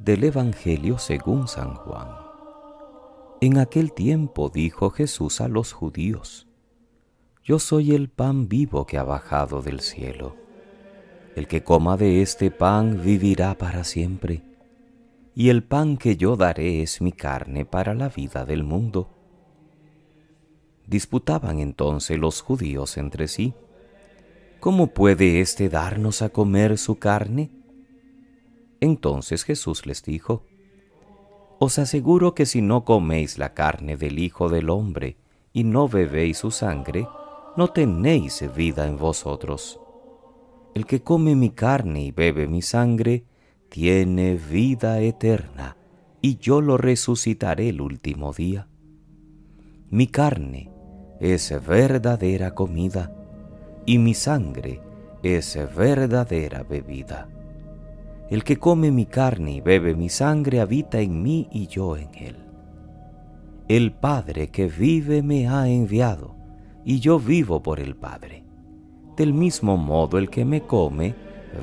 Del Evangelio según San Juan. En aquel tiempo dijo Jesús a los judíos: Yo soy el pan vivo que ha bajado del cielo. El que coma de este pan vivirá para siempre. Y el pan que yo daré es mi carne para la vida del mundo. Disputaban entonces los judíos entre sí: ¿Cómo puede éste darnos a comer su carne? Entonces Jesús les dijo: Os aseguro que si no coméis la carne del Hijo del Hombre y no bebéis su sangre, no tenéis vida en vosotros. El que come mi carne y bebe mi sangre, tiene vida eterna, y yo lo resucitaré el último día. Mi carne es verdadera comida, y mi sangre es verdadera bebida. El que come mi carne y bebe mi sangre habita en mí y yo en él. El Padre que vive me ha enviado, y yo vivo por el Padre. Del mismo modo el que me come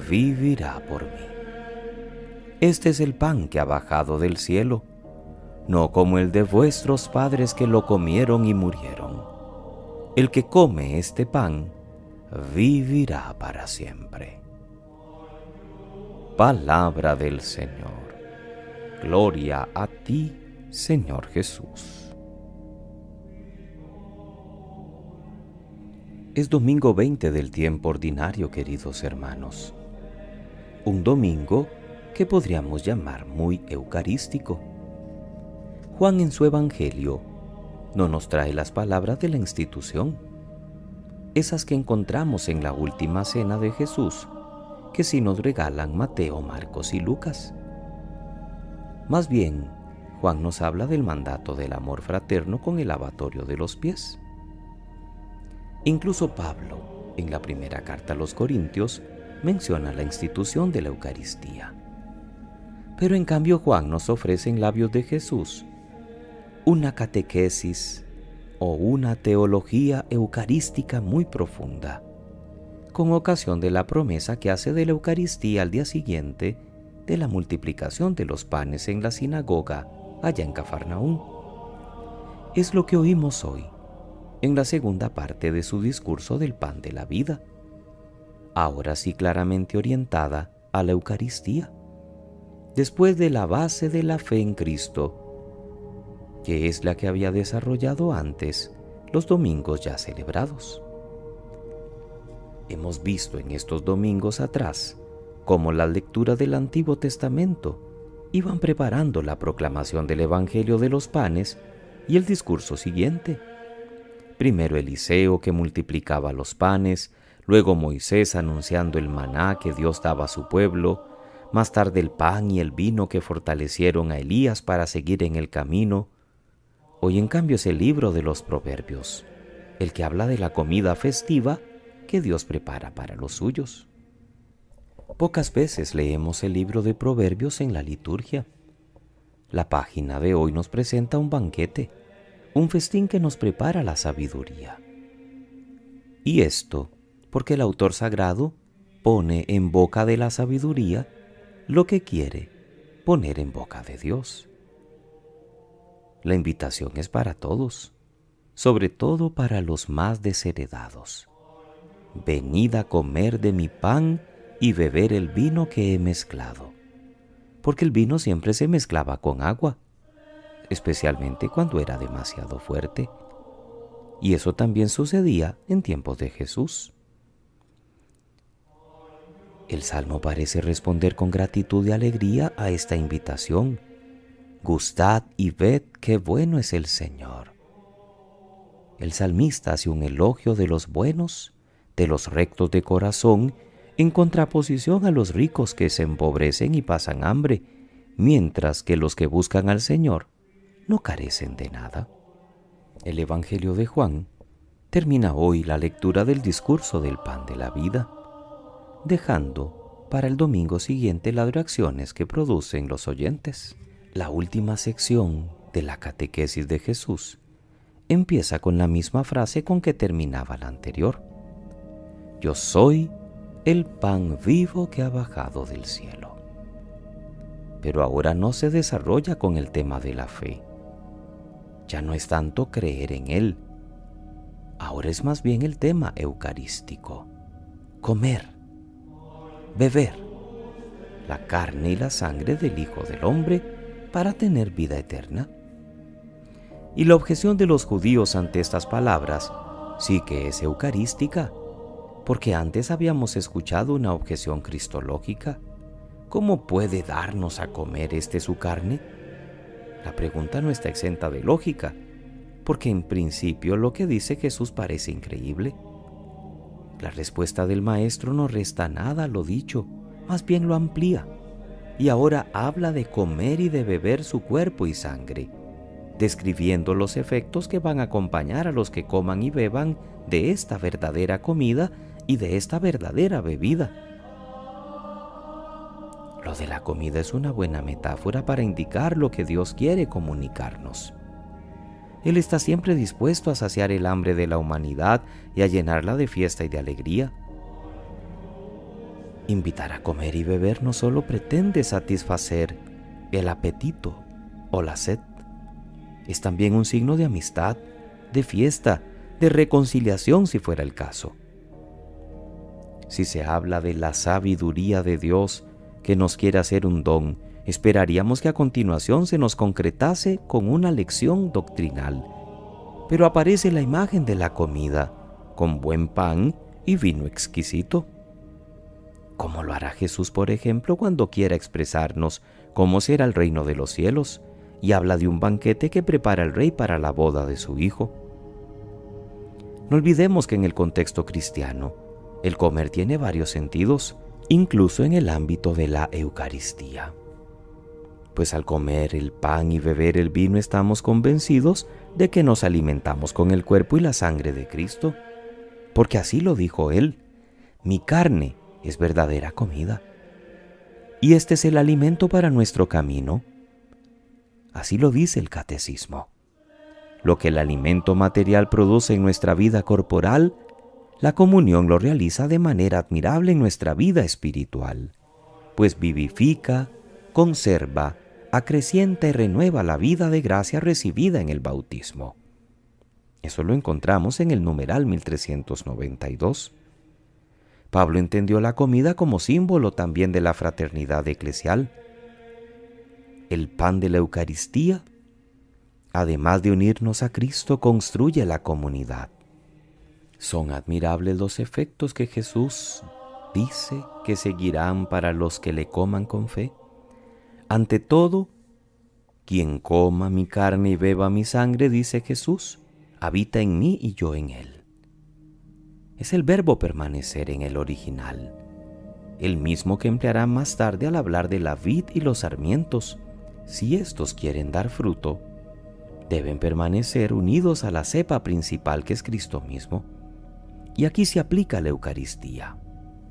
vivirá por mí. Este es el pan que ha bajado del cielo, no como el de vuestros padres que lo comieron y murieron. El que come este pan vivirá para siempre. Palabra del Señor. Gloria a ti, Señor Jesús. Es domingo 20 del tiempo ordinario, queridos hermanos. Un domingo que podríamos llamar muy eucarístico. Juan en su Evangelio no nos trae las palabras de la institución, esas que encontramos en la última cena de Jesús, que sí nos regalan Mateo, Marcos y Lucas. Más bien, Juan nos habla del mandato del amor fraterno con el lavatorio de los pies. Incluso Pablo, en la primera carta a los Corintios, menciona la institución de la Eucaristía. Pero en cambio Juan nos ofrece en labios de Jesús una catequesis o una teología eucarística muy profunda, con ocasión de la promesa que hace de la Eucaristía al día siguiente de la multiplicación de los panes en la sinagoga allá en Cafarnaúm. Es lo que oímos hoy, en la segunda parte de su discurso del pan de la vida, ahora sí claramente orientada a la Eucaristía, después de la base de la fe en Cristo, que es la que había desarrollado antes los domingos ya celebrados. Hemos visto en estos domingos atrás cómo la lectura del Antiguo Testamento iban preparando la proclamación del Evangelio de los panes y el discurso siguiente. Primero Eliseo, que multiplicaba los panes, luego Moisés anunciando el maná que Dios daba a su pueblo, más tarde el pan y el vino que fortalecieron a Elías para seguir en el camino. Hoy en cambio es el libro de los Proverbios, el que habla de la comida festiva que Dios prepara para los suyos. Pocas veces leemos el libro de Proverbios en la liturgia. La página de hoy nos presenta un banquete, un festín que nos prepara la sabiduría. Y esto porque el autor sagrado pone en boca de la sabiduría lo que quiere poner en boca de Dios. La invitación es para todos, sobre todo para los más desheredados. Venid a comer de mi pan y beber el vino que he mezclado, porque el vino siempre se mezclaba con agua, especialmente cuando era demasiado fuerte, y eso también sucedía en tiempos de Jesús. El Salmo parece responder con gratitud y alegría a esta invitación. Gustad y ved qué bueno es el Señor. El salmista hace un elogio de los buenos, de los rectos de corazón, en contraposición a los ricos que se empobrecen y pasan hambre, mientras que los que buscan al Señor no carecen de nada. El Evangelio de Juan termina hoy la lectura del discurso del pan de la vida, dejando para el domingo siguiente las reacciones que producen los oyentes. La última sección de la catequesis de Jesús empieza con la misma frase con que terminaba la anterior: Yo soy el pan vivo que ha bajado del cielo. pero ahora no se desarrolla con el tema de la fe. Ya no es tanto creer en Él, ahora es más bien el tema eucarístico: comer, beber la carne y la sangre del Hijo del Hombre para tener vida eterna. Y la objeción de los judíos ante estas palabras sí que es eucarística, porque antes habíamos escuchado una objeción cristológica: ¿cómo puede darnos a comer su carne? La pregunta no está exenta de lógica, porque en principio lo que dice Jesús parece increíble. La respuesta del Maestro no resta nada a lo dicho, más bien lo amplía, y ahora habla de comer y de beber su cuerpo y sangre, describiendo los efectos que van a acompañar a los que coman y beban de esta verdadera comida y de esta verdadera bebida. Lo de la comida es una buena metáfora para indicar lo que Dios quiere comunicarnos. Él está siempre dispuesto a saciar el hambre de la humanidad y a llenarla de fiesta y de alegría. Invitar a comer y beber no solo pretende satisfacer el apetito o la sed, es también un signo de amistad, de fiesta, de reconciliación si fuera el caso. Si se habla de la sabiduría de Dios que nos quiere hacer un don, esperaríamos que a continuación se nos concretase con una lección doctrinal. Pero aparece la imagen de la comida, con buen pan y vino exquisito. ¿Cómo lo hará Jesús, por ejemplo, cuando quiera expresarnos cómo será el reino de los cielos y habla de un banquete que prepara el rey para la boda de su hijo? No olvidemos que en el contexto cristiano, el comer tiene varios sentidos, incluso en el ámbito de la Eucaristía. Pues al comer el pan y beber el vino estamos convencidos de que nos alimentamos con el cuerpo y la sangre de Cristo, porque así lo dijo Él: mi carne es verdadera comida. Y este es el alimento para nuestro camino. Así lo dice el Catecismo. Lo que el alimento material produce en nuestra vida corporal, la comunión lo realiza de manera admirable en nuestra vida espiritual, pues vivifica, conserva, acrecienta y renueva la vida de gracia recibida en el bautismo. Eso lo encontramos en el numeral 1392. Pablo entendió la comida como símbolo también de la fraternidad eclesial. El pan de la Eucaristía, además de unirnos a Cristo, construye la comunidad. Son admirables los efectos que Jesús dice que seguirán para los que le coman con fe. Ante todo, quien coma mi carne y beba mi sangre, dice Jesús, habita en mí y yo en él. Es el verbo permanecer en el original, el mismo que empleará más tarde al hablar de la vid y los sarmientos. Si estos quieren dar fruto, deben permanecer unidos a la cepa principal, que es Cristo mismo. Y aquí se aplica la Eucaristía.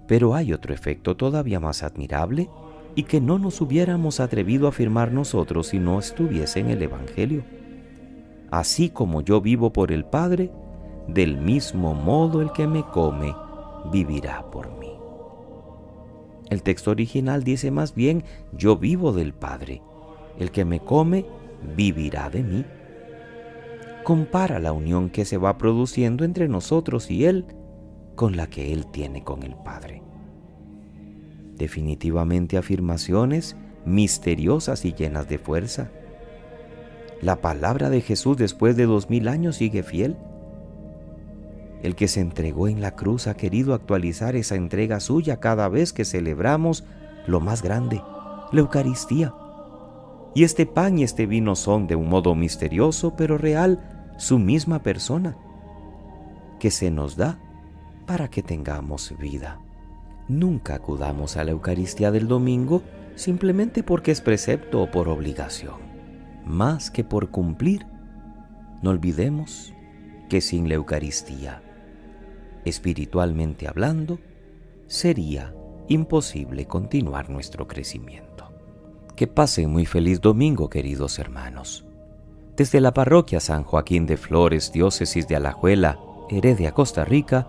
Pero hay otro efecto todavía más admirable y que no nos hubiéramos atrevido a afirmar nosotros si no estuviese en el Evangelio. Así como yo vivo por el Padre, del mismo modo el que me come vivirá por mí. El texto original dice más bien: yo vivo del Padre, el que me come vivirá de mí. Compara la unión que se va produciendo entre nosotros y Él con la que Él tiene con el Padre. Definitivamente afirmaciones misteriosas y llenas de fuerza. La palabra de Jesús después de 2000 años sigue fiel. El que se entregó en la cruz ha querido actualizar esa entrega suya cada vez que celebramos lo más grande, la Eucaristía. Y este pan y este vino son, de un modo misterioso pero real, su misma persona, que se nos da para que tengamos vida. Nunca acudamos a la Eucaristía del domingo simplemente porque es precepto o por obligación, más que por cumplir. No olvidemos que sin la Eucaristía, espiritualmente hablando, sería imposible continuar nuestro crecimiento. Que pasen muy feliz domingo, queridos hermanos. Desde la parroquia San Joaquín de Flores, diócesis de Alajuela, Heredia, Costa Rica,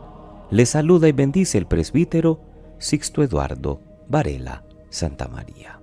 les saluda y bendice el presbítero Sixto Eduardo Varela Santamaría.